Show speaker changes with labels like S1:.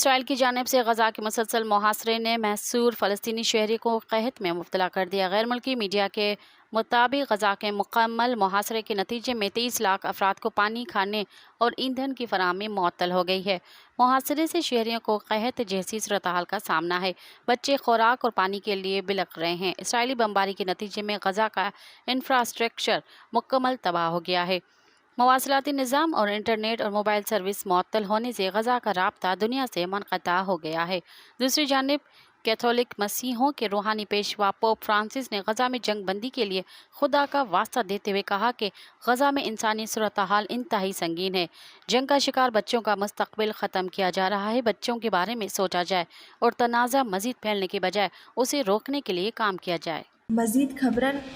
S1: اسرائیل کی جانب سے غزہ کے مسلسل محاصرے نے محصور فلسطینی شہری کو قحط میں مبتلا کر دیا۔ غیر ملکی میڈیا کے مطابق غزہ کے مکمل محاصرے کے نتیجے میں 23 لاکھ افراد کو پانی، کھانے اور ایندھن کی فراہمی معطل ہو گئی ہے۔ محاصرے سے شہریوں کو قحط جیسی صورتحال کا سامنا ہے۔ بچے خوراک اور پانی کے لیے بلک رہے ہیں۔ اسرائیلی بمباری کے نتیجے میں غزہ کا انفراسٹرکچر مکمل تباہ ہو گیا ہے۔ مواصلاتی نظام اور انٹرنیٹ اور موبائل سروس معطل ہونے سے غزہ کا رابطہ دنیا سے منقطع ہو گیا ہے۔ دوسری جانب کیتھولک مسیحیوں کے روحانی پیشوا پوپ فرانسس نے غزہ میں جنگ بندی کے لیے خدا کا واسطہ دیتے ہوئے کہا کہ غزہ میں انسانی صورتحال انتہائی سنگین ہے۔ جنگ کا شکار بچوں کا مستقبل ختم کیا جا رہا ہے۔ بچوں کے بارے میں سوچا جائے اور تنازع مزید پھیلنے کے بجائے اسے روکنے کے لیے کام کیا جائے۔
S2: مزید خبرن